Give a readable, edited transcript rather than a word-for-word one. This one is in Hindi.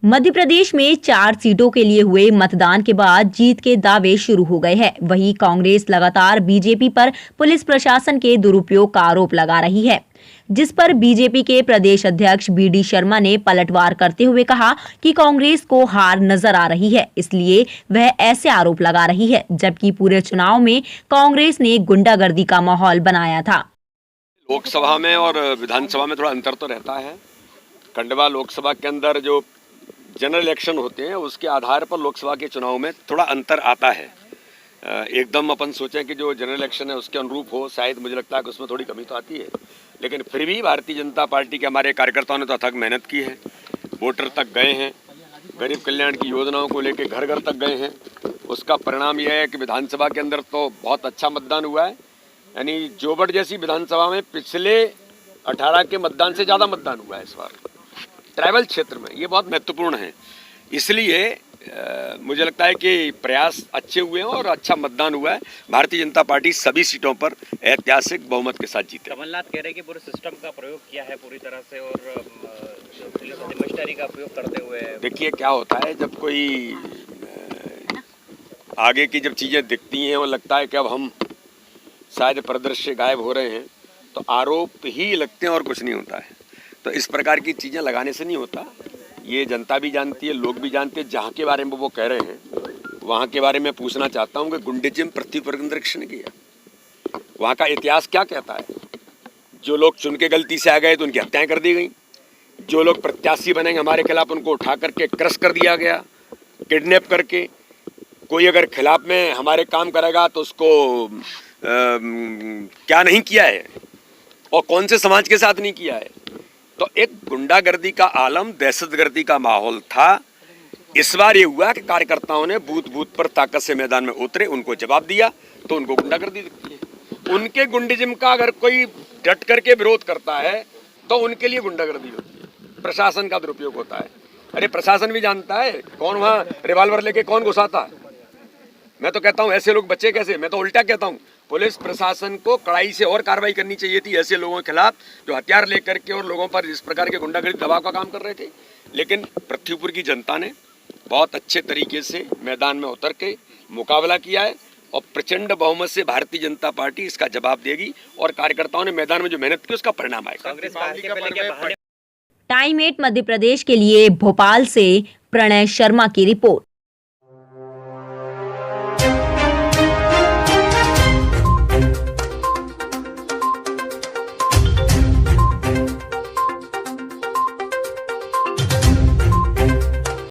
मध्य प्रदेश में 4 सीटों के लिए हुए मतदान के बाद जीत के दावे शुरू हो गए हैं। वहीं कांग्रेस लगातार बीजेपी पर पुलिस प्रशासन के दुरुपयोग का आरोप लगा रही है, जिस पर बीजेपी के प्रदेश अध्यक्ष बीडी शर्मा ने पलटवार करते हुए कहा कि कांग्रेस को हार नजर आ रही है, इसलिए वह ऐसे आरोप लगा रही है, जबकि पूरे चुनाव में कांग्रेस ने गुंडागर्दी का माहौल बनाया था। लोकसभा में और विधानसभा में थोड़ा अंतर तो रहता है। खंडवा लोकसभा के अंदर जो जनरल इलेक्शन होते हैं उसके आधार पर लोकसभा के चुनाव में थोड़ा अंतर आता है। एकदम अपन सोचें कि जो जनरल इलेक्शन है उसके अनुरूप हो, शायद मुझे लगता है कि उसमें थोड़ी कमी तो आती है, लेकिन फिर भी भारतीय जनता पार्टी के हमारे कार्यकर्ताओं ने तो अथक मेहनत की है। वोटर तक गए हैं, गरीब कल्याण की योजनाओं को लेकर घर घर तक गए हैं। उसका परिणाम यह है कि विधानसभा के अंदर तो बहुत अच्छा मतदान हुआ है। यानी जोबट जैसी विधानसभा में पिछले 18 के मतदान से ज़्यादा मतदान हुआ है इस बार ट्राइबल क्षेत्र में। ये बहुत महत्वपूर्ण है, इसलिए मुझे लगता है कि प्रयास अच्छे हुए हैं और अच्छा मतदान हुआ है। भारतीय जनता पार्टी सभी सीटों पर ऐतिहासिक बहुमत के साथ जीते। कमलनाथ कह रहे हैं कि पूरे सिस्टम का प्रयोग किया है पूरी तरह से और पुलिस मजिस्ट्री का प्रयोग करते हुए। देखिए क्या होता है, जब कोई आगे की जब चीज़ें दिखती हैं और लगता है कि अब हम शायद परिदृश्य गायब हो रहे हैं, तो आरोप ही लगते हैं और कुछ नहीं होता है। तो इस प्रकार की चीज़ें लगाने से नहीं होता। ये जनता भी जानती है, लोग भी जानते हैं। जहाँ के बारे में वो कह रहे हैं वहाँ के बारे में पूछना चाहता हूँ कि गुंडेजिम पृथ्वी पर निरीक्षण किया, वहाँ का इतिहास क्या कहता है। जो लोग चुन के गलती से आ गए तो उनकी हत्याएं कर दी गई। जो लोग प्रत्याशी बनेंगे हमारे खिलाफ उनको उठा करके क्रश कर दिया गया, किडनैप करके। कोई अगर खिलाफ में हमारे काम करेगा तो उसको क्या नहीं किया है और कौन से समाज के साथ नहीं किया है। तो एक गुंडागर्दी का आलम, दहशतगर्दी का माहौल था। इस बार ये हुआ कि कार्यकर्ताओं ने बूथ बूथ पर ताकत से मैदान में उतरे, उनको जवाब दिया, तो उनको गुंडागर्दी दिखती है। उनके गुंडिज्म का अगर कोई डट करके विरोध करता है तो उनके लिए गुंडागर्दी होती है, प्रशासन का दुरुपयोग होता है। अरे प्रशासन भी जानता है कौन वहाँ रिवाल्वर लेके कौन घुसाता है। मैं तो कहता हूँ ऐसे लोग बच्चे कैसे। मैं तो उल्टा कहता हूँ पुलिस प्रशासन को कड़ाई से और कार्रवाई करनी चाहिए थी ऐसे लोगों के खिलाफ जो हथियार लेकर के और लोगों पर इस प्रकार के गुंडागर्दी दबाव का काम कर रहे थे। लेकिन पृथ्वीपुर की जनता ने बहुत अच्छे तरीके से मैदान में उतर के मुकाबला किया है और प्रचंड बहुमत से भारतीय जनता पार्टी इसका जवाब देगी और कार्यकर्ताओं ने मैदान में जो मेहनत की उसका परिणाम आएगा। टाइम 8 मध्य प्रदेश के लिए भोपाल से प्रणय शर्मा की रिपोर्ट।